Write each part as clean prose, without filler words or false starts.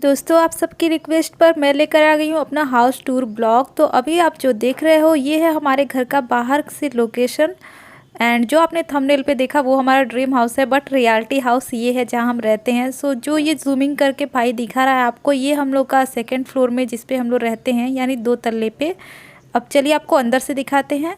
दोस्तों, आप सबकी रिक्वेस्ट पर मैं लेकर आ गई हूँ अपना हाउस टूर ब्लॉग। तो अभी आप जो देख रहे हो ये है हमारे घर का बाहर से लोकेशन। एंड जो आपने थंबनेल पे देखा वो हमारा ड्रीम हाउस है, बट रियलिटी हाउस ये है जहाँ हम रहते हैं। सो जो ये जूमिंग करके भाई दिखा रहा है आपको, ये हम लोग का सेकंड फ्लोर में जिस पे हम लोग रहते हैं, यानी 2 तल्ले पे। अब चलिए आपको अंदर से दिखाते हैं।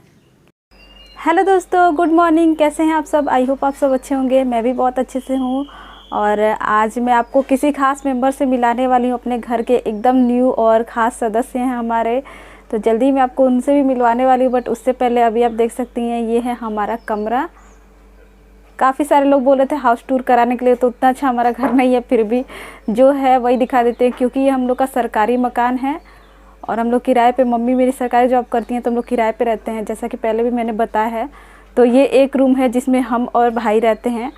हेलो दोस्तों, गुड मॉर्निंग। कैसे हैं आप सब? आई होप आप सब अच्छे होंगे। मैं भी बहुत अच्छे से हूँ। और आज मैं आपको किसी खास मेंबर से मिलाने वाली हूँ। अपने घर के एकदम न्यू और ख़ास सदस्य हैं हमारे, तो जल्दी मैं आपको उनसे भी मिलवाने वाली हूँ। बट उससे पहले अभी आप देख सकती हैं ये है हमारा कमरा। काफ़ी सारे लोग बोले थे हाउस टूर कराने के लिए, तो उतना अच्छा हमारा घर नहीं है, फिर भी जो है वही दिखा देते हैं, क्योंकि ये हम लोग का सरकारी मकान है और हम लोग किराए पे, मम्मी मेरी सरकारी जॉब करती हैं तो हम लोग किराए पे रहते हैं, जैसा कि पहले भी मैंने बताया है। तो ये एक रूम है जिसमें हम और भाई रहते हैं,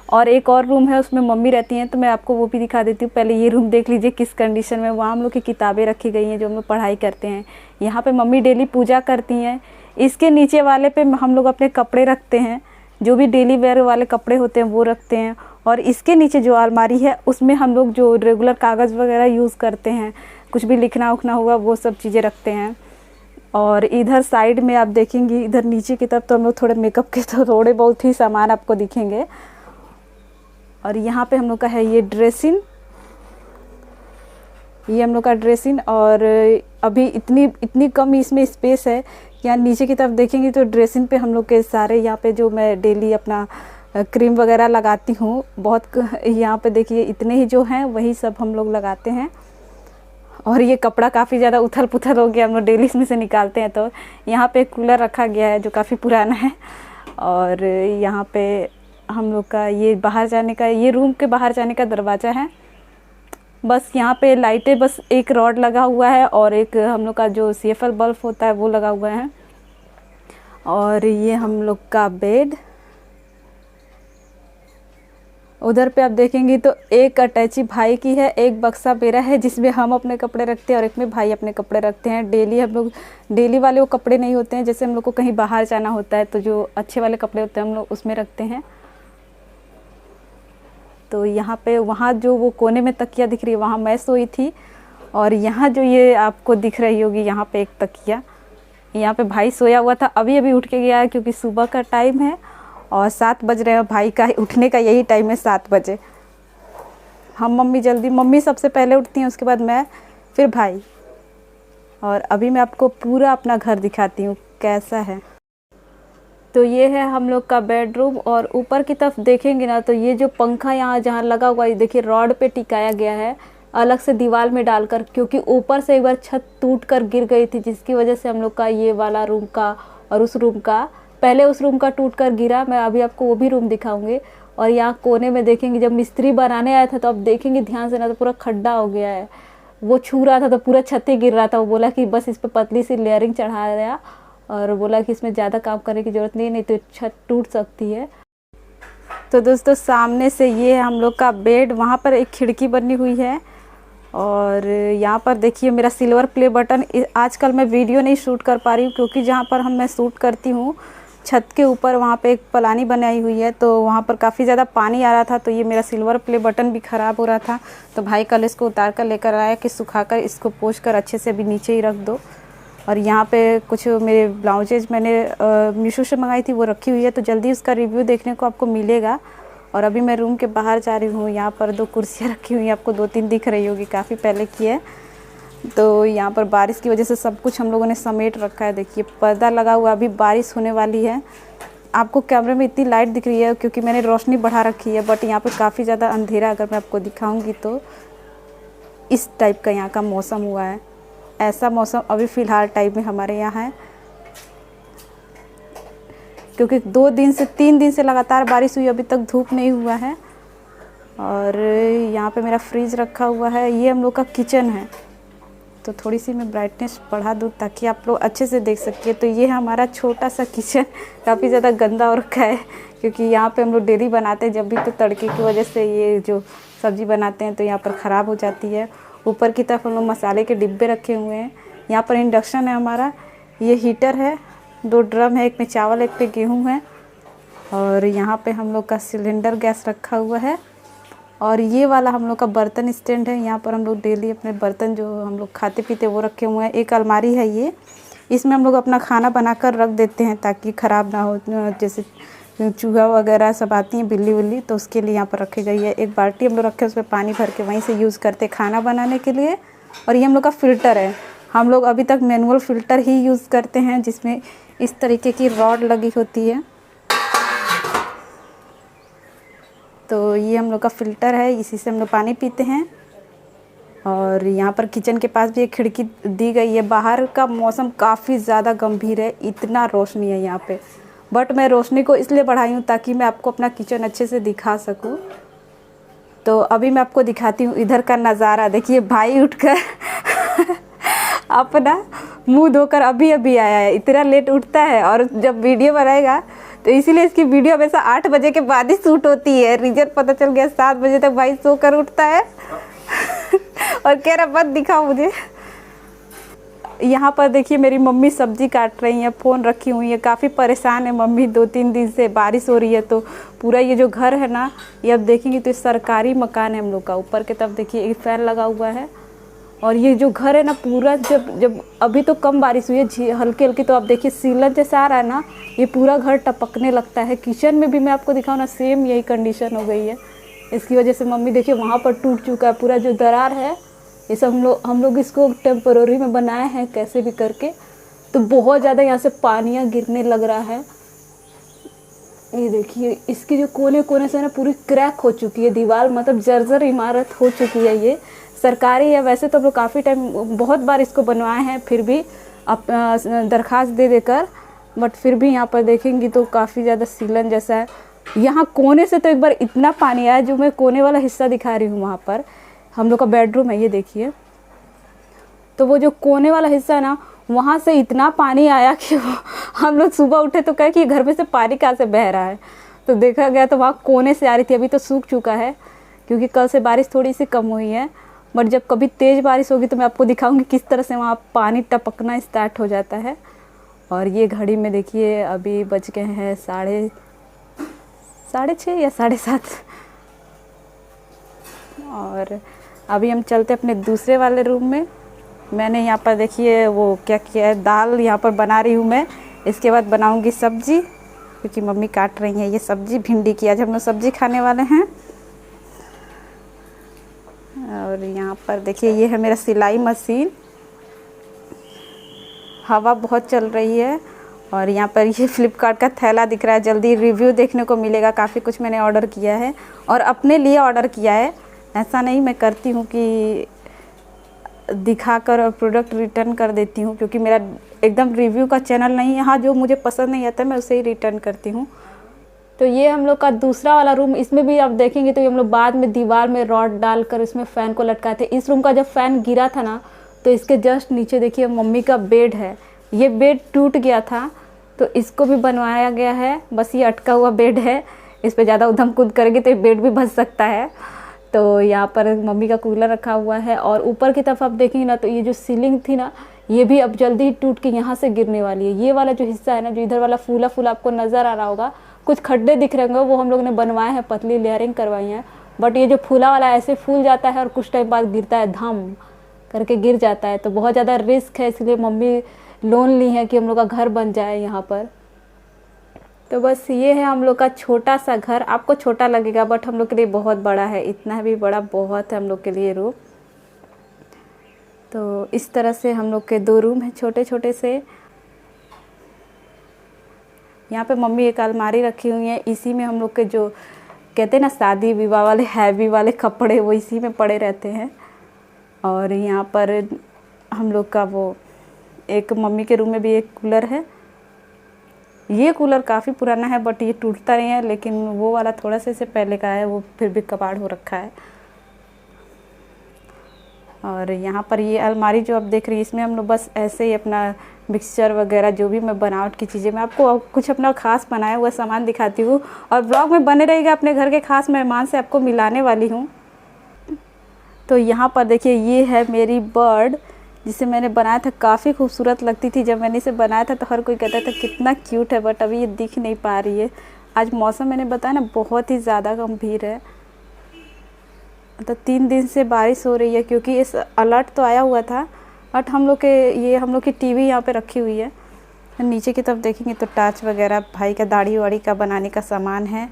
और एक और रूम है उसमें मम्मी रहती हैं, तो मैं आपको वो भी दिखा देती हूँ। पहले ये रूम देख लीजिए किस कंडीशन में। वहाँ हम लोग की किताबें रखी गई हैं जो हम लोग पढ़ाई करते हैं। यहाँ पे मम्मी डेली पूजा करती हैं। इसके नीचे वाले पे हम लोग अपने कपड़े रखते हैं, जो भी डेली वेयर वाले कपड़े होते हैं वो रखते हैं। और इसके नीचे जो अलमारी है उसमें हम लोग जो रेगुलर कागज़ वगैरह यूज़ करते हैं, कुछ भी लिखना उखना हुआ, वो सब चीज़ें रखते हैं। और इधर साइड में आप देखेंगी, इधर नीचे की तरफ तो हम लोग थोड़े मेकअप के तो थोड़े बहुत ही सामान आपको दिखेंगे। और यहाँ पे हम लोग का है ये ड्रेसिंग, ये हम लोग का ड्रेसिंग। और अभी इतनी कम इसमें स्पेस है। यहाँ नीचे की तरफ देखेंगे तो ड्रेसिंग पे हम लोग के सारे, यहाँ पे जो मैं डेली अपना क्रीम वगैरह लगाती हूँ, बहुत यहाँ पे देखिए इतने ही जो हैं वही सब हम लोग लगाते हैं। और ये कपड़ा काफ़ी ज़्यादा उथल पुथल हो गया, हम लोग डेली इसमें से निकालते हैं। तो यहाँ पे कूलर रखा गया है जो काफ़ी पुराना है। और यहाँ पे हम लोग का ये बाहर जाने का, ये रूम के बाहर जाने का दरवाज़ा है। बस यहाँ पे लाइटें, बस एक रॉड लगा हुआ है और एक हम लोग का जो CFL बल्ब होता है वो लगा हुआ है। और ये हम लोग का बेड। उधर पे आप देखेंगी तो एक अटैची भाई की है, एक बक्सा मेरा है जिसमें हम अपने कपड़े रखते हैं और एक में भाई अपने कपड़े रखते हैं। डेली हम लोग, डेली वाले वो कपड़े नहीं होते हैं, जैसे हम लोग को कहीं बाहर जाना होता है तो जो अच्छे वाले कपड़े होते हैं हम लोग उसमें रखते हैं। तो यहाँ पे, वहाँ जो वो कोने में तकिया दिख रही है वहाँ मैं सोई थी। और यहाँ जो ये आपको दिख रही होगी यहाँ पे एक तकिया, यहाँ पे भाई सोया हुआ था। अभी अभी उठ के गया है क्योंकि सुबह का टाइम है और 7 बज रहे हैं। भाई का उठने का यही टाइम है, 7 बजे। हम मम्मी सबसे पहले उठती हैं, उसके बाद मैं, फिर भाई। और अभी मैं आपको पूरा अपना घर दिखाती हूँ कैसा है। तो ये है हम लोग का बेडरूम। और ऊपर की तरफ देखेंगे ना तो ये जो पंखा यहाँ जहाँ लगा हुआ है, देखिए रॉड पे टिकाया गया है अलग से दीवार में डालकर, क्योंकि ऊपर से एक बार छत टूट कर गिर गई थी, जिसकी वजह से हम लोग का ये वाला रूम का और उस रूम का, पहले उस रूम का टूट कर गिरा। मैं अभी आपको वो भी रूम दिखाऊंगी। और यहाँ कोने में देखेंगे, जब मिस्त्री बनाने आया था तो अब देखेंगे ध्यान से ना, तो पूरा खड्डा हो गया है। वो छू रहा था तो पूरा छत ही गिर रहा था। वो बोला कि बस इस पर पतली सी लेयरिंग चढ़ा दिया और बोला कि इसमें ज़्यादा काम करने की ज़रूरत नहीं तो छत टूट सकती है। तो दोस्तों सामने से ये है हम लोग का बेड, वहाँ पर एक खिड़की बनी हुई है। और यहाँ पर देखिए मेरा सिल्वर प्ले बटन। आजकल मैं वीडियो नहीं शूट कर पा रही हूँ क्योंकि जहाँ पर मैं शूट करती हूँ छत के ऊपर, वहाँ पे एक पलानी बनाई हुई है, तो वहाँ पर काफ़ी ज़्यादा पानी आ रहा था, तो ये मेरा सिल्वर प्ले बटन भी ख़राब हो रहा था। तो भाई कल इसको उतार कर लेकर आया कि सुखाकर इसको पोंछ कर अच्छे से अभी नीचे ही रख दो। और यहाँ पे कुछ मेरे ब्लाउजेज मैंने मीशो से मंगाई थी, वो रखी हुई है, तो जल्दी उसका रिव्यू देखने को आपको मिलेगा। और अभी मैं रूम के बाहर जा रही हूँ। यहाँ पर 2 कुर्सियाँ रखी हुई हैं, आपको 2-3 दिख रही होगी, काफ़ी पहले की है। तो यहाँ पर बारिश की वजह से सब कुछ हम लोगों ने समेट रखा है। देखिए पर्दा लगा हुआ, अभी बारिश होने वाली है। आपको कैमरे में इतनी लाइट दिख रही है क्योंकि मैंने रोशनी बढ़ा रखी है, बट यहाँ पर काफ़ी ज़्यादा अंधेरा। अगर मैं आपको दिखाऊँगी तो इस टाइप का यहाँ का मौसम हुआ है। ऐसा मौसम अभी फ़िलहाल टाइम में हमारे यहाँ है, क्योंकि 2 दिन से 3 दिन से लगातार बारिश हुई, अभी तक धूप नहीं हुआ है। और यहाँ पे मेरा फ्रिज रखा हुआ है। ये हम लोग का किचन है, तो थोड़ी सी मैं ब्राइटनेस बढ़ा दूँ ताकि आप लोग अच्छे से देख सकें। तो ये हमारा छोटा सा किचन काफ़ी ज़्यादा गंदा हो रखा है, क्योंकि यहाँ पे हम लोग डेली बनाते हैं जब भी, तो तड़के की वजह से ये जो सब्ज़ी बनाते हैं तो यहाँ पर ख़राब हो जाती है। ऊपर की तरफ हम लोग मसाले के डिब्बे रखे हुए हैं। यहाँ पर इंडक्शन है हमारा, ये हीटर है, 2 ड्रम है, एक में चावल एक पे गेहूँ है। और यहाँ पे हम लोग का सिलेंडर गैस रखा हुआ है। और ये वाला हम लोग का बर्तन स्टैंड है। यहाँ पर हम लोग डेली अपने बर्तन जो हम लोग खाते पीते वो रखे हुए हैं। एक अलमारी है ये, इसमें हम लोग अपना खाना बनाकर रख देते हैं ताकि ख़राब ना हो। जैसे चूहा वगैरह सब आती हैं, बिल्ली विल्ली, तो उसके लिए यहाँ पर रखी गई है। एक बाल्टी हम लोग रखे, उसमें पानी भर के वहीं से यूज़ करते खाना बनाने के लिए। और ये हम लोग का फ़िल्टर है। हम लोग अभी तक मैनुअल फ़िल्टर ही यूज़ करते हैं, जिसमें इस तरीके की रॉड लगी होती है। तो ये हम लोग का फ़िल्टर है, इसी से हम लोग पानी पीते हैं। और यहाँ पर किचन के पास भी एक खिड़की दी गई है। बाहर का मौसम काफ़ी ज़्यादा गंभीर है, इतना रोशनी है यहाँ पे, बट मैं रोशनी को इसलिए बढ़ाई हूँ ताकि मैं आपको अपना किचन अच्छे से दिखा सकूँ। तो अभी मैं आपको दिखाती हूँ इधर का नज़ारा। देखिए भाई उठकर अपना मुंह धोकर अभी अभी आया है। इतना लेट उठता है और जब वीडियो बनाएगा तो इसीलिए इसकी वीडियो हमेशा 8 बजे के बाद ही शूट होती है। रीजन पता चल गया, 7 बजे तक भाई सो कर उठता है और कह रहा मत दिखाओ मुझे। यहाँ पर देखिए मेरी मम्मी सब्जी काट रही हैं, फ़ोन रखी हुई है। काफ़ी परेशान है मम्मी, 2-3 दिन से बारिश हो रही है। तो पूरा ये जो घर है ना, ये अब देखेंगे तो सरकारी मकान है हम लोग का। ऊपर के तरफ देखिए एक फ़ैन लगा हुआ है। और ये जो घर है ना पूरा, जब अभी तो कम बारिश हुई है, हल्की हल्की, तो आप देखिए सीलन जैसा आ रहा है ना, ये पूरा घर टपकने लगता है। किचन में भी मैं आपको दिखाऊँ ना, सेम यही कंडीशन हो गई है। इसकी वजह से मम्मी देखिए वहाँ पर टूट चुका है पूरा जो दरार है। ये सब हम लोग इसको टेम्पररी में बनाए हैं कैसे भी करके। तो बहुत ज़्यादा यहाँ से पानियाँ गिरने लग रहा है। ये देखिए इसकी जो कोने कोने से ना पूरी क्रैक हो चुकी है दीवार, मतलब जर्जर इमारत हो चुकी है। ये सरकारी है वैसे तो हम लोग काफ़ी टाइम, बहुत बार इसको बनवाए हैं, फिर भी दरख्वास्त दे देकर, बट फिर भी यहाँ पर देखेंगी तो काफ़ी ज़्यादा सीलन जैसा है। यहाँ कोने से तो एक बार इतना पानी आया, जो मैं कोने वाला हिस्सा दिखा रही हूँ, वहाँ पर हम लोग का बेडरूम है, ये देखिए। तो वो जो कोने वाला हिस्सा है ना, वहाँ से इतना पानी आया कि हम लोग सुबह उठे तो कहे कि घर में से पानी कहाँ से बह रहा है। तो देखा गया तो वहाँ कोने से आ रही थी। अभी तो सूख चुका है क्योंकि कल से बारिश थोड़ी सी कम हुई है, बट जब कभी तेज़ बारिश होगी तो मैं आपको दिखाऊंगी किस तरह से वहाँ पानी टपकना स्टार्ट हो जाता है। और ये घड़ी में देखिए अभी बज गए हैं 6:30 या 7:30। और अभी हम चलते अपने दूसरे वाले रूम में। मैंने यहाँ पर देखिए वो क्या किया है, दाल यहाँ पर बना रही हूँ मैं। इसके बाद बनाऊँगी सब्जी, क्योंकि मम्मी काट रही हैं ये सब्जी भिंडी की। आज हम लोग सब्जी खाने वाले हैं। और यहाँ पर देखिए ये है मेरा सिलाई मशीन, हवा बहुत चल रही है। और यहाँ पर ये फ्लिपकार्ट का थैला दिख रहा है, जल्दी रिव्यू देखने को मिलेगा। काफ़ी कुछ मैंने ऑर्डर किया है और अपने लिए ऑर्डर किया है। ऐसा नहीं मैं करती हूँ कि दिखाकर और प्रोडक्ट रिटर्न कर देती हूँ, क्योंकि मेरा एकदम रिव्यू का चैनल नहीं है। हाँ, जो मुझे पसंद नहीं आता मैं उसे ही रिटर्न करती हूँ। तो ये हम लोग का दूसरा वाला रूम, इसमें भी आप देखेंगे तो हम लोग बाद में दीवार में रॉड डालकर इसमें फ़ैन को लटकाए थे। इस रूम का जब फ़ैन गिरा था ना, तो इसके जस्ट नीचे देखिए मम्मी का बेड है। ये बेड टूट गया था तो इसको भी बनवाया गया है। बस ये अटका हुआ बेड है, इस पर ज़्यादा उधम कूद करेगी तो ये बेड भी भस सकता है। तो यहाँ पर मम्मी का कूलर रखा हुआ है। और ऊपर की तरफ आप देखेंगे ना, तो ये जो सीलिंग थी ना, ये भी अब जल्दी ही टूट के यहाँ से गिरने वाली है। ये वाला जो हिस्सा है ना, जो इधर वाला फूला फूला आपको नज़र आ रहा होगा, कुछ खड्डे दिख रहे होंगे, वो हम लोग ने बनवाए हैं, पतली लेयरिंग करवाई है। बट ये जो फूला वाला ऐसे फूल जाता है और कुछ टाइम बाद गिरता है, धम करके गिर जाता है। तो बहुत ज़्यादा रिस्क है, इसलिए मम्मी लोन ली है कि हम लोग का घर बन जाए यहाँ पर। तो बस ये है हम लोग का छोटा सा घर। आपको छोटा लगेगा बट हम लोग के लिए बहुत बड़ा है, इतना भी बड़ा बहुत है हम लोग के लिए रूम। तो इस तरह से हम लोग के 2 रूम हैं छोटे छोटे से। यहाँ पे मम्मी एक अलमारी रखी हुई है, इसी में हम लोग के जो कहते हैं ना शादी विवाह वाले हैवी वाले कपड़े, वो इसी में पड़े रहते हैं। और यहाँ पर हम लोग का वो एक मम्मी के रूम में भी एक कूलर है। ये कूलर काफ़ी पुराना है बट ये टूटता नहीं है, लेकिन वो वाला थोड़ा सा इससे पहले का है, वो फिर भी कबाड़ हो रखा है। और यहाँ पर ये अलमारी जो आप देख रही है, इसमें हम लोग बस ऐसे ही अपना मिक्सचर वगैरह जो भी मैं बनावट की चीज़ें, मैं आपको कुछ अपना खास बनाया हुआ सामान दिखाती हूँ। और ब्लॉग में बने रहेगा, अपने घर के खास मेहमान से आपको मिलाने वाली हूँ। तो यहाँ पर देखिए ये है मेरी बर्ड, जिसे मैंने बनाया था। काफ़ी खूबसूरत लगती थी जब मैंने इसे बनाया था, तो हर कोई कहता था कितना क्यूट है, बट अभी ये दिख नहीं पा रही है। आज मौसम मैंने बताया ना बहुत ही ज़्यादा गंभीर है। तो 3 दिन से बारिश हो रही है, क्योंकि इस अलर्ट तो आया हुआ था, बट हम लोग की टीवी यहाँ पे रखी हुई है। नीचे की तरफ देखेंगे तो टाच वगैरह, भाई का दाढ़ी वाड़ी का बनाने का सामान है।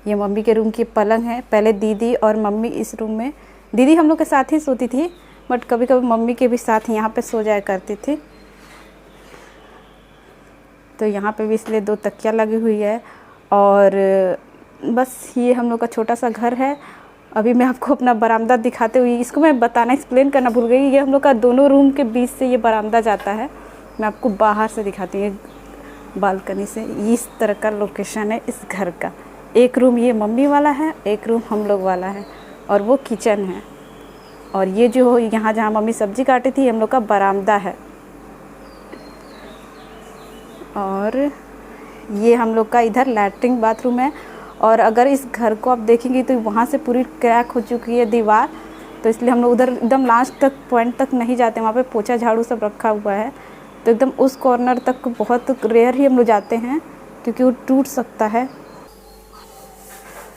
ये मम्मी के रूम की पलंग है। पहले दीदी और मम्मी इस रूम में, दीदी हम लोग के साथ ही सोती थी, बट कभी कभी मम्मी के भी साथ यहाँ पे सो जाया करती थी। तो यहाँ पे भी इसलिए 2 तकिया लगी हुई है। और बस ये हम लोग का छोटा सा घर है। अभी मैं आपको अपना बरामदा दिखाते हुए, इसको मैं बताना, एक्सप्लेन करना भूल गई। ये हम लोग का दोनों रूम के बीच से ये बरामदा जाता है। मैं आपको बाहर से दिखाती हूँ, बालकनी से। इस तरह का लोकेशन है इस घर का। एक रूम ये मम्मी वाला है, एक रूम हम लोग वाला है, और वो किचन है। और ये जो यहाँ जहाँ मम्मी सब्जी काटी थी, हम लोग का बरामदा है। और ये हम लोग का इधर लैट्रिन बाथरूम है। और अगर इस घर को आप देखेंगे तो वहाँ से पूरी क्रैक हो चुकी है दीवार, तो इसलिए हम लोग उधर एकदम लास्ट तक पॉइंट तक नहीं जाते। वहाँ पे पोछा झाड़ू सब रखा हुआ है, तो एकदम उस कॉर्नर तक बहुत रेयर ही हम लोग जाते हैं, क्योंकि वो टूट सकता है।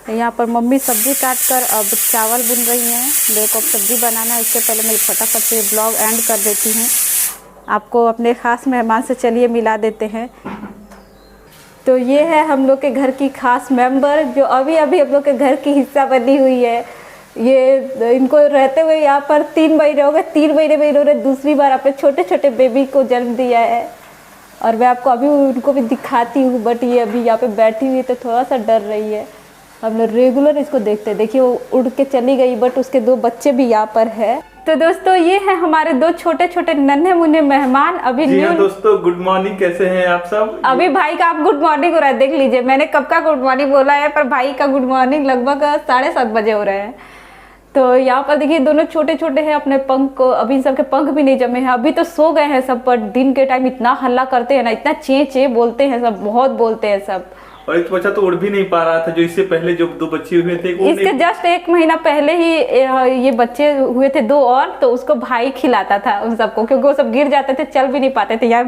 यहाँ पर मम्मी सब्जी काट कर अब चावल बुन रही हैं। मेरे को अब सब्जी बनाना है, इससे पहले मैं फटाफट से ब्लॉग एंड कर देती हूँ। आपको अपने ख़ास मेहमान से चलिए मिला देते हैं। तो ये है हम लोग के घर की खास मेंबर, जो अभी अभी हम लोग के घर की हिस्सा बनी हुई है। ये इनको रहते हुए यहाँ पर 3 महीने हो गए। 3 महीने में इन्होंने दूसरी बार अपने छोटे छोटे बेबी को जन्म दिया है। और मैं आपको अभी उनको भी दिखाती हूँ, बट ये अभी यहाँ पे बैठी हुई है तो थोड़ा सा डर रही है। हम लोग रेगुलर इसको देखते हैं। देखिए वो उड़ के चली गई, बट उसके 2 बच्चे भी यहाँ पर है। तो दोस्तों ये है हमारे 2 छोटे छोटे नन्हे मुन्ने मेहमान। अभी न्यू दोस्तों गुड मॉर्निंग, कैसे हैं आप सब? अभी भाई का आप गुड मॉर्निंग हो रहा है, देख लीजिए। मैंने कब का गुड मॉर्निंग बोला है, पर भाई का गुड मॉर्निंग लगभग 7:30 बजे हो रहे हैं। तो यहाँ पर देखिए दोनों छोटे छोटे हैं। अपने पंख को, अभी इन सबके पंख भी नहीं जमे हैं, अभी तो सो गए हैं सब। पर दिन के टाइम इतना हल्ला करते हैं ना, इतना चे चे बोलते हैं सब, बहुत बोलते हैं सब। और एक बच्चा तो उड़ भी नहीं पा रहा था, जो इससे पहले जो 2 बच्चे हुए थे, इसके जस्ट 1 महीना पहले ही ये बच्चे हुए थे 2 और। तो उसको भाई खिलाता था उन सबको, क्योंकि वो सब गिर जाते थे, चल भी नहीं पाते थे। यार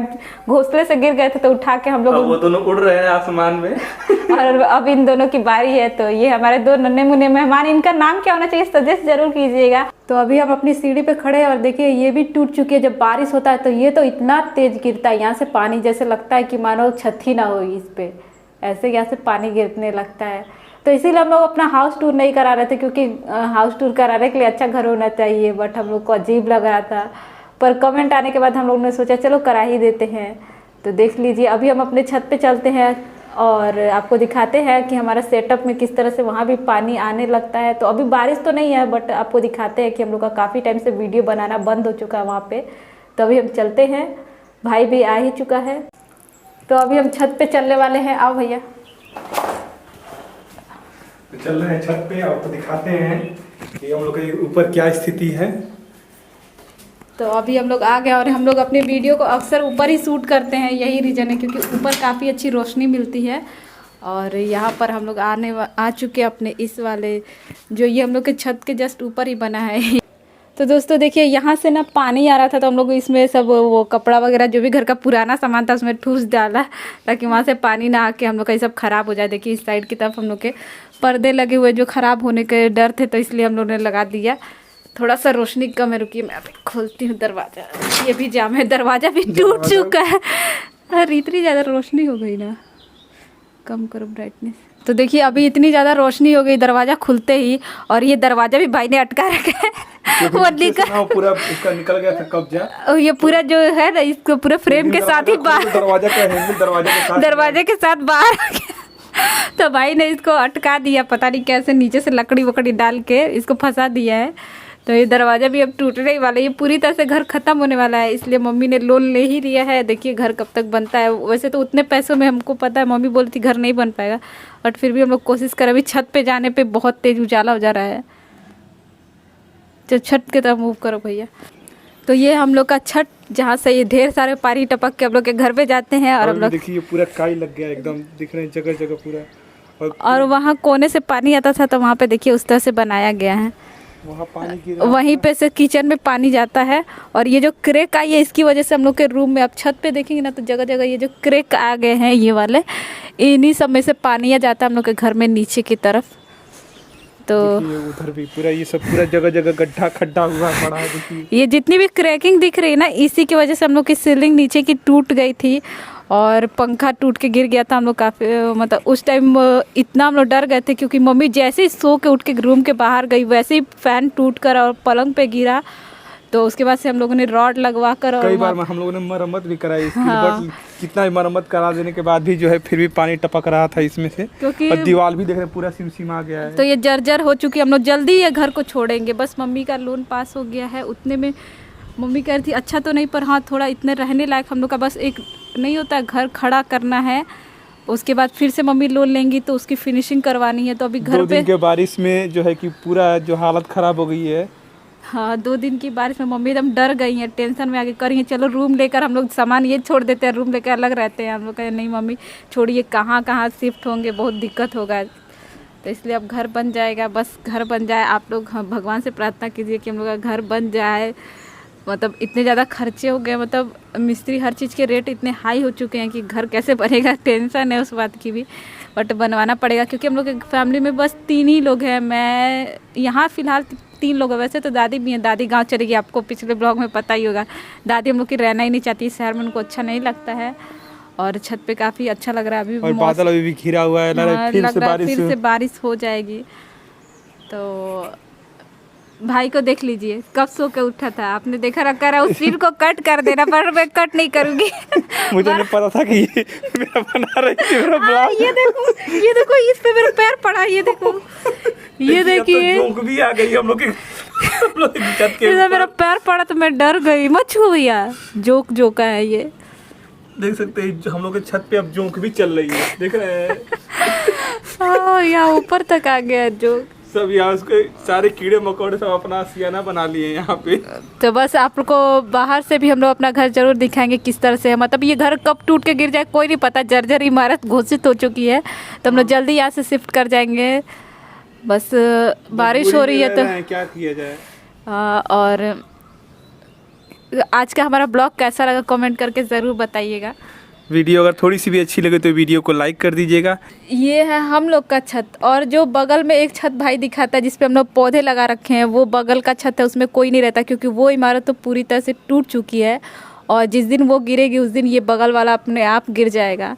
घोंसले से गिर गए थे तो उठा के हम लोग, वो दोनों उड़ रहे हैं आसमान में। और अब इन दोनों की बारी है। तो ये हमारे 2 नन्हे मुन्ने मेहमान, इनका नाम क्या होना चाहिए सजेस्ट जरूर कीजिएगा। तो अभी हम अपनी सीढ़ी पे खड़े हैं और देखिए ये भी टूट चुकी है। जब बारिश होता है तो ये तो इतना तेज गिरता है, यहाँ से पानी जैसे लगता है कि मानो छत ही ना हो इस पे, ऐसे यहाँ से पानी गिरने लगता है। तो इसीलिए हम लोग अपना हाउस टूर नहीं करा रहे थे, क्योंकि हाउस टूर कराने के लिए अच्छा घर होना चाहिए। बट हम लोग को अजीब लग रहा था, पर कमेंट आने के बाद हम लोग ने सोचा चलो करा ही देते हैं। तो देख लीजिए अभी हम अपने छत पे चलते हैं और आपको दिखाते हैं कि हमारा सेटअप में किस तरह से वहाँ भी पानी आने लगता है। तो अभी बारिश तो नहीं है, बट आपको दिखाते हैं कि हम लोग का काफ़ी टाइम से वीडियो बनाना बंद हो चुका है वहाँ पे। तो अभी हम चलते हैं, भाई भी आ ही चुका है। तो अभी हम छत पे चलने वाले हैं। आओ भैया, तो चल रहे हैं छत पे, आपको दिखाते हैं कि हम लोग के ऊपर क्या स्थिति है। तो अभी हम लोग आ गए और हम लोग अपने वीडियो को अक्सर ऊपर ही शूट करते हैं। यही रीज़न है, क्योंकि ऊपर काफ़ी अच्छी रोशनी मिलती है। और यहाँ पर हम लोग आ चुके अपने इस वाले, जो ये हम लोग के छत के जस्ट ऊपर ही बना है। तो दोस्तों देखिए यहाँ से ना पानी आ रहा था, तो हम लोग इसमें सब वो कपड़ा वगैरह जो भी घर का पुराना सामान था उसमें ठूस डाला, ताकि वहाँ से पानी ना आके हम लोग का ये सब ख़राब हो जाए। देखिए इस साइड की तरफ हम लोग के पर्दे लगे हुए जो ख़राब होने के डर थे, तो इसलिए हम लोग ने लगा दिया। थोड़ा सा रोशनी कम है, रुकिए मैं अभी खोलती हूँ दरवाज़ा। ये भी जाम है, दरवाज़ा भी टूट चुका है। अरे इतनी ज़्यादा रोशनी हो गई ना, कम करो ब्राइटनेस। तो देखिए अभी इतनी ज़्यादा रोशनी हो गई दरवाज़ा खुलते ही, और ये दरवाज़ा भी भाई ने अटका रखा है। वो पूरा इसका निकल गया था कब्जा। ये पूरा जो है ना, इसको पूरे फ्रेम के साथ ही बाहर, दरवाजे के साथ बाहर आ गया। तो भाई ने इसको अटका दिया, पता नहीं कैसे, नीचे से लकड़ी वकड़ी डाल के इसको फंसा दिया है। तो ये दरवाज़ा भी अब टूटने ही वाला है। ये पूरी तरह से घर ख़त्म होने वाला है, इसलिए मम्मी ने लोन ले ही लिया है। देखिए घर कब तक बनता है। वैसे तो उतने पैसों में हमको पता है, मम्मी बोली थी घर नहीं बन पाएगा, बट फिर भी हम लोग कोशिश करें। अभी छत पे जाने पे बहुत तेज़ उजाला हो जा रहा है। तो छत की तरफ मूव करो भैया। तो ये हम लोग का छत, जहाँ से ये ढेर सारे पानी टपक के हम लोग के घर पे जाते हैं। और हम लोग देखिए पूरा काई लग गया, एकदम दिख रहे हैं जगह जगह पूरा। और वहाँ कोने से पानी आता था, तो वहाँ पे देखिए उस तरह से बनाया गया है। वहाँ पानी वहीं पे से किचन में पानी जाता है। और ये जो क्रैक आई है, इसकी वजह से हम लोग के रूम में, आप छत पे देखेंगे ना तो जगह जगह ये जो क्रैक आ गए हैं ये वाले, इन्हीं सब में से पानी आ जाता है हम लोग के घर में नीचे की तरफ। तो देखिए उधर भी पूरा ये सब पूरा जगह जगह गड्ढा खड्डा हुआ पड़ा है। देखिए ये जितनी भी क्रैकिंग दिख रही है ना, इसी की वजह से हम लोग की सीलिंग नीचे की टूट गई थी और पंखा टूट के गिर गया था। हम लोग काफ़ी मतलब उस टाइम इतना हम लोग डर गए थे, क्योंकि मम्मी जैसे ही सो के उठ के रूम के बाहर गई वैसे ही फैन टूट कर और पलंग पे गिरा। तो उसके बाद से हम लोगों ने रॉड लगवा कर और कई बार हम लोगों ने मरम्मत भी कराई इसकी, बट कितना भी मरम्मत करा देने के बाद भी जो है फिर भी पानी टपक रहा था इसमें से, क्योंकि और दीवार भी देख रहे हैं पूरा सिमसिमा गया है। तो ये जर्जर हो चुकी है। हम लोग जल्दी ये घर को छोड़ेंगे, बस मम्मी का लोन पास हो गया है। उतने में मम्मी कह रही थी अच्छा तो नहीं, पर हाँ थोड़ा इतने रहने लायक हम लोग का बस एक नहीं होता है, घर खड़ा करना है। उसके बाद फिर से मम्मी लोन लेंगी तो उसकी फिनिशिंग करवानी है। तो अभी घर 2 दिन पे के बारिश में जो है कि पूरा जो हालत खराब हो गई है। हाँ 2 दिन की बारिश में मम्मी एकदम डर गई हैं, टेंशन में आगे करी हैं चलो रूम लेकर हम लोग सामान ये छोड़ देते हैं, रूम लेकर अलग रहते हैं। हम लोग कहे नहीं मम्मी छोड़िए, कहाँ कहाँ शिफ्ट होंगे, बहुत दिक्कत होगा। तो इसलिए अब घर बन जाएगा, बस घर बन जाए। आप लोग भगवान से प्रार्थना कीजिए कि हम लोग का घर बन जाए। मतलब इतने ज़्यादा खर्चे हो गए, मतलब मिस्त्री हर चीज़ के रेट इतने हाई हो चुके हैं कि घर कैसे बनेगा टेंशन है उस बात की भी, बट बनवाना पड़ेगा। क्योंकि हम लोग के फैमिली में बस 3 ही लोग हैं। मैं यहाँ फ़िलहाल 3 लोग हैं, वैसे तो दादी भी हैं। दादी गांव चली गई, आपको पिछले ब्लॉग में पता ही होगा। दादी हम लोग की रहना ही नहीं चाहती शहर में, उनको अच्छा नहीं लगता है। और छत पे काफ़ी अच्छा लग रहा है अभी, और बादल अभी भी घिरा हुआ है, लग रहा है फिर से बारिश हो जाएगी। तो भाई को देख लीजिए कब सो के उठा था, आपने देखा रखा है। उस सीन को कट कर देना, पर मैं कट नहीं करूंगी। मुझे नहीं पता था कि ये मेरा बना रही थी मेरा ब्लॉग। ये देखो इस पे मेरा पैर पड़ा, ये देखो, ये देखिए जोक भी आ गई हम लोग के छत के ऊपर। मेरा पैर पड़ा तो मैं डर गई, मत छू भैया, जोका है ये। देख सकते हैं हम लोग के छत पे अब जोंक भी चल रही है, देख रहे हैं। हाँ यहाँ ऊपर तक आ गया जोक। सब यहाँ उसके सारे कीड़े मकोड़े सब अपना सियाना बना लिए यहाँ पे। तो बस आपको बाहर से भी हम लोग अपना घर जरूर दिखाएंगे किस तरह से है। मतलब ये घर कब टूट के गिर जाए कोई नहीं पता, जर्जर इमारत घोषित हो चुकी है। तो हम लोग जल्दी यहाँ से शिफ्ट कर जाएंगे। बस बारिश हो रही है तो क्या किया जाए। और आज का हमारा ब्लॉग कैसा लगा कमेंट करके ज़रूर बताइएगा। वीडियो अगर थोड़ी सी भी अच्छी लगे तो वीडियो को लाइक कर दीजिएगा। ये है हम लोग का छत, और जो बगल में एक छत भाई दिखाता है जिसपे हम लोग पौधे लगा रखे हैं, वो बगल का छत है, उसमें कोई नहीं रहता क्योंकि वो इमारत तो पूरी तरह से टूट चुकी है। और जिस दिन वो गिरेगी उस दिन ये बगल वाला अपने आप गिर जाएगा।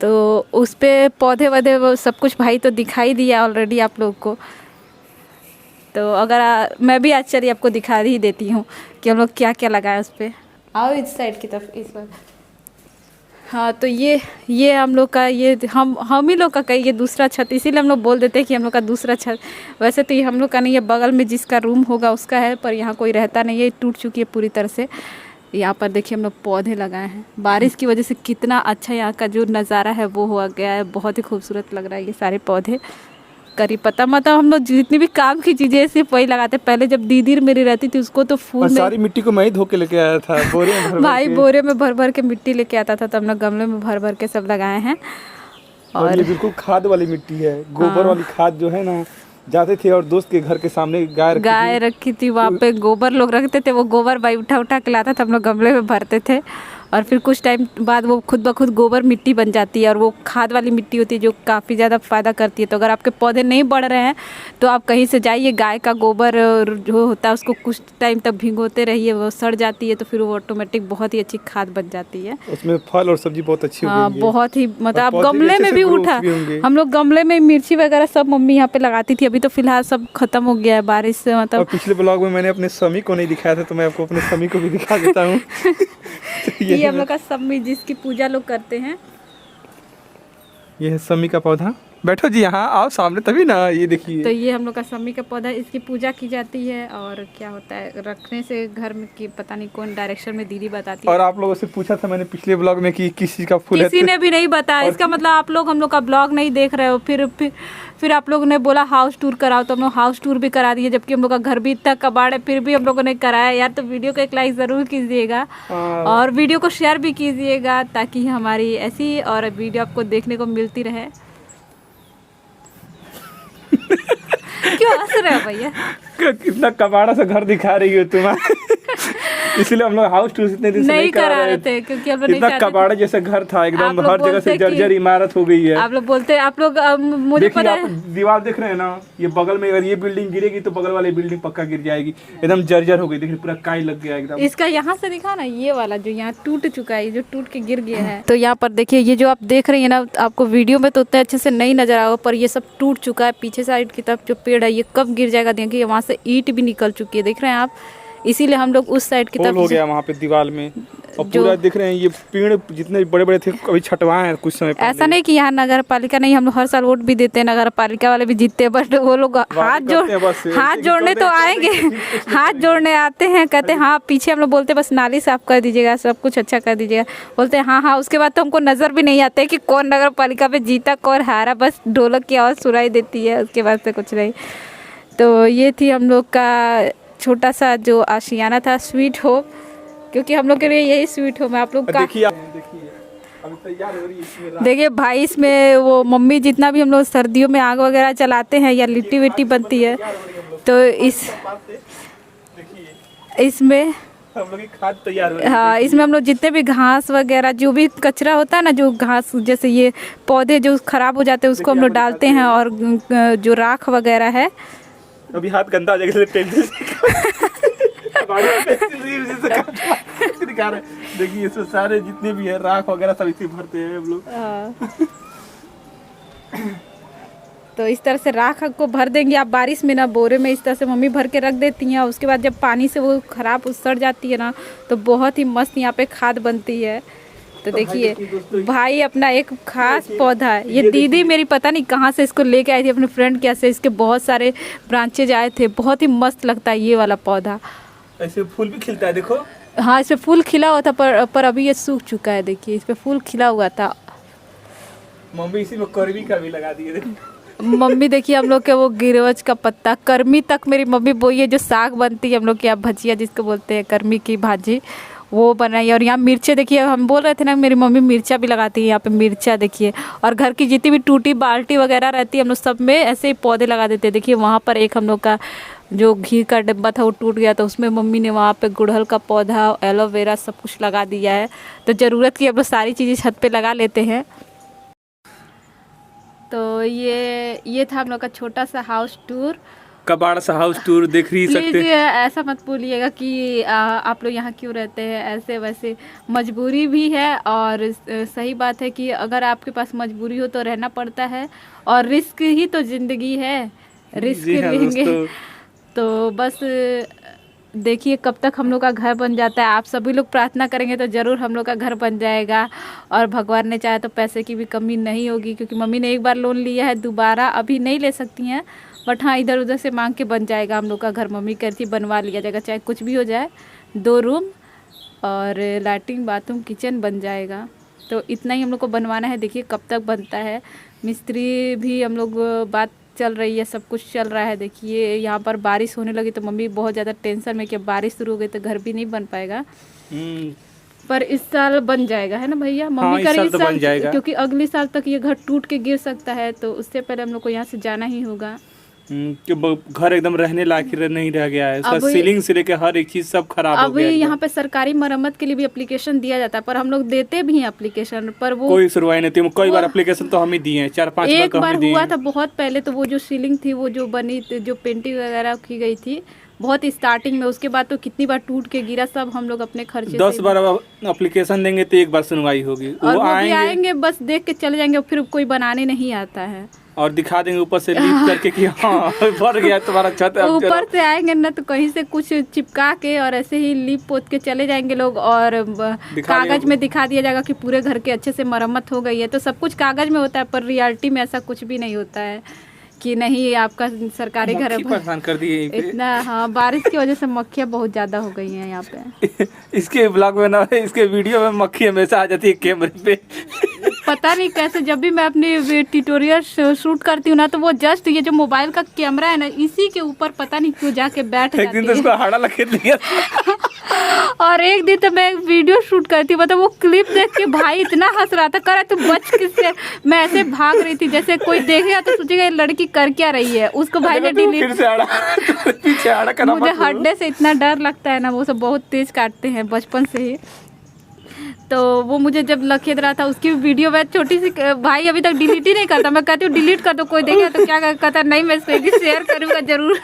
तो उस पे पौधे वौधे वो सब कुछ भाई तो दिखाई दिया ऑलरेडी आप लोग को। तो अगर मैं भी आज चलिए आपको दिखा ही देती हूँ कि हम लोग क्या क्या लगाए उस पर। आओ इस साइड की तरफ, इस बार। हाँ तो ये हम लोग का, ये हम ही लोग का कहीं ये दूसरा छत, इसीलिए हम लोग बोल देते हैं कि हम लोग का दूसरा छत। वैसे तो ये हम लोग का नहीं है, बगल में जिसका रूम होगा उसका है, पर यहाँ कोई रहता नहीं है, टूट चुकी है पूरी तरह से। यहाँ पर देखिए हम लोग पौधे लगाए हैं, बारिश की वजह से कितना अच्छा यहाँ का जो नज़ारा है वो हो गया है, बहुत ही खूबसूरत लग रहा है ये सारे पौधे। करी पत्ता, मतलब हम लोग जितनी भी काम की चीज़ें सिर्फ वही लगाते। पहले जब दीदी मेरी रहती थी उसको तो फूल सारी मिट्टी को मैं ही धो के लेके आया था, बोरे में भर भाई बोरे में भर भर के मिट्टी लेके आता था, तो हम लोग गमले में भर भर के सब लगाए हैं। और ये बिल्कुल खाद वाली मिट्टी है, गोबर वाली खाद जो है ना। जाते थे और दोस्त के घर के सामने गाय रखी थी, वहाँ पे गोबर लोग रखते थे, वो गोबर भाई उठा उठा के लाता था, हम लोग गमले में भरते थे। और फिर कुछ टाइम बाद वो खुद ब खुद गोबर मिट्टी बन जाती है, और वो खाद वाली मिट्टी होती है जो काफ़ी ज़्यादा फ़ायदा करती है। तो अगर आपके पौधे नहीं बढ़ रहे हैं तो आप कहीं से जाइए, गाय का गोबर जो होता है उसको कुछ टाइम तक भिगोते रहिए, वो सड़ जाती है तो फिर वो ऑटोमेटिक बहुत ही अच्छी खाद बन जाती है। उसमें फल और सब्जी बहुत अच्छी होगी। बहुत ही, मतलब आप गमले में भी उठा, हम लोग गमले में मिर्ची वगैरह सब मम्मी यहाँ पे लगाती थी। अभी तो फिलहाल सब खत्म हो गया है बारिश से। मतलब और पिछले ब्लॉग में मैंने अपने समी को नहीं दिखाया था, तो मैं आपको अपने समी को भी दिखा देता हूँ। ये हम लोग का समी जिसकी पूजा लोग करते हैं। ये है समी का पौधा। बैठो जी, यहाँ आओ सामने तभी ना, ये देखिए। तो ये हम लोग का समी का पौधा, इसकी पूजा की जाती है। और क्या होता है रखने से घर में की पता नहीं कौन डायरेक्शन में दीदी बताती है। और आप लोगों से पूछा था मैंने पिछले ब्लॉग में कि किस चीज का फूल है, किसी ने भी नहीं बताया। इसका मतलब आप लोग हम लोग का ब्लॉग नहीं देख रहे हो। फिर आप लोगों ने बोला हाउस टूर कराओ, तो हम लोग हाउस टूर भी करा दिए, जबकि हम लोग का घर भी इतना कबाड़ है फिर भी हम लोगों ने कराया। यार तो वीडियो को एक लाइक ज़रूर कीजिएगा और वीडियो को शेयर भी कीजिएगा, ताकि हमारी ऐसी और वीडियो आपको देखने को मिलती रहे। क्यों हंस रहे हो भैया? कितना कबाड़ा सा घर दिखा रही हो तुम। इसलिए हम लोग हाउस टूर इतने दिन से नहीं नहीं करा रहे थे क्योंकि हम लोग नहीं इतना चाहते थे। कबाड़ जैसा घर था आप एकदम, लोग हर जगह से बोलते जर्जर कि- इमारत हो गई है। आप लोग बोलते हैं, आप लोग मुझे देखिए पता आप है। दीवार देख रहे हैं ना, ये बगल में अगर ये बिल्डिंग गिरेगी तो बगल वाली बिल्डिंग पक्का गिर जाएगी, एकदम जर्जर हो गई। देखिए पूरा काई लग गया एकदम। इसका यहाँ से दिखा ना, ये वाला जो यहाँ टूट चुका है, जो टूट के गिर गया है। तो यहाँ पर देखिए, ये जो आप देख रही है ना, आपको वीडियो में तो उतने अच्छे से नहीं नजर आएगा, पर ये सब टूट चुका है। पीछे साइड की तरफ जो पेड़ है ये कब गिर जाएगा, देखिए वहाँ से ईंट भी निकल चुकी है, देख रहे हैं आप। इसीलिए हम लोग उस साइड की होल हो तरफ गया वहाँ पे दीवार में, और जो- पूरा देख रहे हैं ये पेड़ जितने बड़े बड़े थे अभी छटवाए हैं कुछ समय पहले। ऐसा नहीं कि यहाँ नगर पालिका नहीं, हम लोग हर साल वोट भी देते हैं, नगर पालिका वाले भी जीतते हैं, बट वो लोग हाथ करते हैं बस, ऐसे हाथ कि जोड़ने कर तो दें, आएंगे, हाथ जोड़ने आते हैं, कहते हैं हाँ, पीछे हम लोग बोलते हैं बस नाली साफ कर दीजिएगा, सब कुछ अच्छा कर दीजिएगा, बोलते हैं हाँ हाँ। उसके बाद तो हमको नजर भी नहीं आते कि कौन नगर पालिका पे जीता कौन हारा, बस ढोलक की आवाज़ सुनाई देती है, उसके बाद से कुछ नहीं। तो ये थी हम लोग का छोटा सा जो आशियाना था, स्वीट होम, क्योंकि हम लोग के लिए यही स्वीट होम है। आप लोग का देखिए अभी तैयार हो रही है इसमें रात। देखिए भाई, इसमें वो मम्मी जितना भी हम लोग सर्दियों में आग वगैरह जलाते हैं या लिट्टी विट्टी बनती है, तो इसमें हम लोग की खाद तैयार हो रही है। हाँ, इसमें हम लोग जितने भी घास वगैरह जो भी कचरा होता है ना, जो घास जैसे ये पौधे जो खराब हो जाते हैं उसको हम लोग डालते हैं, और जो राख वगैरह है। अभी हाथ गंदा हो जाएगा इसलिए पेंसिल से दिखा रहे हैं। देखिए इसमें सारे जितने भी है राख वगैरह सब इसी भरते हैं हम लोग। तो इस तरह से राख को भर देंगे आप बारिश में ना, बोरे में इस तरह से मम्मी भर के रख देती हैं। उसके बाद जब पानी से वो खराब सड़ जाती है ना, तो बहुत ही मस्त यहाँ पे खाद बनती है। तो देखिए भाई अपना एक खास पौधा है, ये दीदी मेरी पता नहीं कहाँ से इसको लेके आई थी अपने फ्रेंड के यहाँ से, इसके बहुत सारे ब्रांचेज आए थे, बहुत ही मस्त लगता है ये वाला पौधा। ऐसे फूल भी खिलता है देखो। हाँ, इस पे फूल खिला हुआ था, पर अभी ये सूख चुका है। देखिए इस पे फूल खिला हुआ था। मम्मी इसी में करवी का भी लगा दिए। मम्मी देखिए हम लोग के वो गिरवज का पत्ता, कर्मी तक मेरी मम्मी बोई है, जो साग बनती है हम लोग के यहाँ, भजिया जिसको बोलते हैं, कर्मी की भाजी, वो बनाई। और यहाँ मिर्चे देखिए, हम बोल रहे थे ना मेरी मम्मी मिर्चा भी लगाती है, यहाँ पे मिर्चा देखिए। और घर की जितनी भी टूटी बाल्टी वगैरह रहती है हम लोग सब में ऐसे ही पौधे लगा देते हैं। देखिए वहाँ पर एक हम लोग का जो घी का डिब्बा था वो टूट गया, तो उसमें मम्मी ने वहाँ पे गुड़हल का पौधा, एलोवेरा सब कुछ लगा दिया है। तो ज़रूरत की हम लोग सारी चीज़ें छत पे लगा लेते हैं। तो ये था हम लोग का छोटा सा हाउस टूर, कबाड़ सा हाउस टूर देख ही सकते प्लीज ऐसा मत बोलिएगा कि आप लोग यहाँ क्यों रहते हैं, ऐसे वैसे मजबूरी भी है। और सही बात है कि अगर आपके पास मजबूरी हो तो रहना पड़ता है, और रिस्क ही तो ज़िंदगी है, रिस्क जी हाँ लेंगे। दोस्तों। तो बस देखिए कब तक हम लोग का घर बन जाता है। आप सभी लोग प्रार्थना करेंगे तो ज़रूर हम लोग का घर बन जाएगा, और भगवान ने चाहे तो पैसे की भी कमी नहीं होगी, क्योंकि मम्मी ने एक बार लोन लिया है, दोबारा अभी नहीं ले सकती हैं, बट हाँ इधर उधर से मांग के बन जाएगा हम लोग का घर। मम्मी कहती बनवा लिया जाएगा, चाहे कुछ भी हो जाए, 2 रूम और लैट्रिन बाथरूम किचन बन जाएगा। तो इतना ही हम लोग को बनवाना है, देखिए कब तक बनता है। मिस्त्री भी हम लोग बात चल रही है, सब कुछ चल रहा है। देखिए यहाँ पर बारिश होने लगी तो मम्मी बहुत ज़्यादा टेंशन में कि बारिश शुरू हो गई तो घर भी नहीं बन पाएगा, पर इस साल बन जाएगा, है ना भैया? मम्मी इस साल तो बन जाएगा। क्योंकि अगले साल तक ये घर टूट के गिर सकता है, तो उससे पहले हम लोग को यहाँ से जाना ही होगा। कि घर एकदम रहने लायक नहीं रह गया है, उसका अभी- सीलिंग से लेके हर एक चीज सब खराब हो अभी गया है यहाँ पे सरकारी मरम्मत के लिए भी एप्लीकेशन दिया जाता है, पर हम लोग देते भी हैं एप्लीकेशन, पर वो कोई सुनवाई नहीं थी। कई बार एप्लीकेशन तो हम ही दिए हैं, 4-5 बार एक तो हम बार ही दिए हुआ हैं। था बहुत पहले, तो वो जो सीलिंग थी वो जो बनी जो पेंटिंग वगैरह की गई थी बहुत स्टार्टिंग में, उसके बाद तो कितनी बार टूट के गिरा, सब हम लोग अपने खर्चे 10 से। बार एप्लीकेशन देंगे तो 1 बार सुनवाई होगी। और वो वो भी आएंगे आएंगे बस देख के चले जाएंगे, फिर कोई बनाने नहीं आता है। और दिखा देंगे ऊपर से लीप करके कि हाँ भर गया तुम्हारा छत। अब ऊपर चलो। से आएंगे ना तो कहीं से कुछ चिपका के और ऐसे ही लीप पोत के चले जाएंगे लोग, और कागज देंगे। में दिखा दिया जाएगा कि पूरे घर के अच्छे से मरम्मत हो गई है। तो सब कुछ कागज में होता है, पर रियलिटी में ऐसा कुछ भी नहीं होता है कि नहीं आपका सरकारी घर मक्खी है। परेशान कर दिए यहीं पे। इतना हाँ, बारिश की वजह से मक्खियाँ बहुत ज़्यादा हो गई हैं यहाँ पे। इसके ब्लॉग में ना, इसके वीडियो में मक्खी हमेशा आ जाती है कैमरे पे। पता नहीं कैसे, जब भी मैं अपनी ट्यूटोरियल शूट करती हूँ ना, तो वो जस्ट ये जो मोबाइल का कैमरा है ना, इसी के ऊपर पता नहीं क्यों जाके बैठ एक दिन जाती तो है। इसको हाड़ा लगे लिया। और एक दिन तो मैं वीडियो शूट करती, मतलब वो क्लिप देख के भाई इतना हंस रहा था, कह रहा तू बच किससे। मैं ऐसे भाग रही थी, जैसे कोई देखेगा तो सोचेगा ये लड़की कर क्या रही है। उसको भाई ने डिलीट, पीछे आड़ा करना मुझे मत करो। हड्डे से इतना डर लगता है ना, वो सब बहुत तेज काटते हैं बचपन से ही। तो वो मुझे जब लखेद रहा था उसकी वीडियो मैं छोटी सी, भाई अभी तक डिलीट ही नहीं करता। मैं कहती हूँ डिलीट कर दो, कोई देखेगा तो क्या कहता नहीं, मैं इसको शेयर करूँगा जरूर।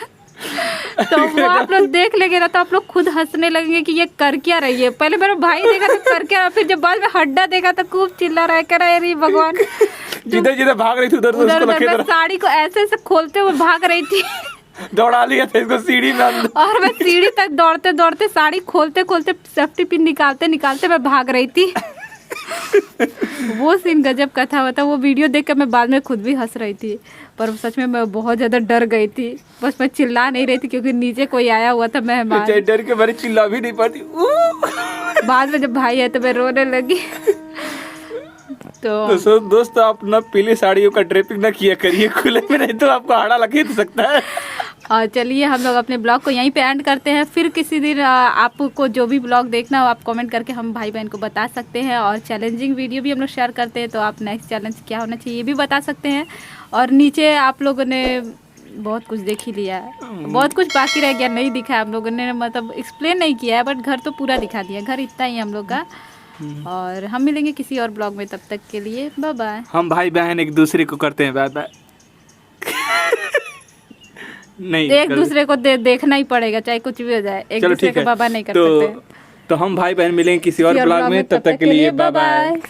तो वो आप लोग देख लेंगे ना तो आप लोग खुद हंसने लगेंगे कि ये कर क्या रही है। पहले मेरा भाई देखा तो कर क्या रहा, फिर जब बाद में हड्डा देखा तो खूब चिल्ला रहा है, कह रहा है अरे भगवान। जिधर जिधर भाग रही थी उधर तो उसको लगे मैं साड़ी को ऐसे ऐसे खोलते हुए भाग रही थी। दौड़ा लिया था इसको सीढ़ी में अंदर। और मैं सीढ़ी तक दौड़ते दौड़ते साड़ी खोलते खोलते सेफ्टी पिन निकालते निकालते मैं भाग रही थी। वो सीन गजब का था, मतलब वो वीडियो देख कर मैं बाद में खुद भी हंस रही थी, पर सच में मैं बहुत ज़्यादा डर गई थी। बस मैं चिल्ला नहीं रही थी क्योंकि नीचे कोई आया हुआ था मेहमान। डर के मारे चिल्ला भी नहीं पाती। बाद में जब भाई है तो मैं रोने लगी। तो दोस्तों आप ना पीली साड़ियों का ड्रेपिंग ना किया करिए खुले में, नहीं तो आपको आड़ा लगे तो सकता है। और चलिए हम लोग अपने ब्लॉग को यहीं पे एंड करते हैं। फिर किसी दिन आपको जो भी ब्लॉग देखना हो आप कमेंट करके हम भाई बहन को बता सकते हैं। और चैलेंजिंग वीडियो भी हम लोग शेयर करते हैं, तो आप नेक्स्ट चैलेंज क्या होना चाहिए ये भी बता सकते हैं। और नीचे आप लोगों ने बहुत कुछ देख ही लिया है, बहुत कुछ बाकी रह गया नहीं दिखा हम लोगों ने, मतलब एक्सप्लेन नहीं किया है, बट घर तो पूरा दिखा दिया। घर इतना ही हम लोग का। और हम मिलेंगे किसी और ब्लॉग में, तब तक के लिए बाय बाय। हम भाई बहन एक दूसरे को करते हैं बाय बाय। नहीं, एक दूसरे को देखना ही पड़ेगा चाहे कुछ भी हो जाए, एक दूसरे को बाबा नहीं कर सकते। तो हम भाई बहन मिलेंगे किसी और ब्लॉग में, तब तक के लिए बाय बाय।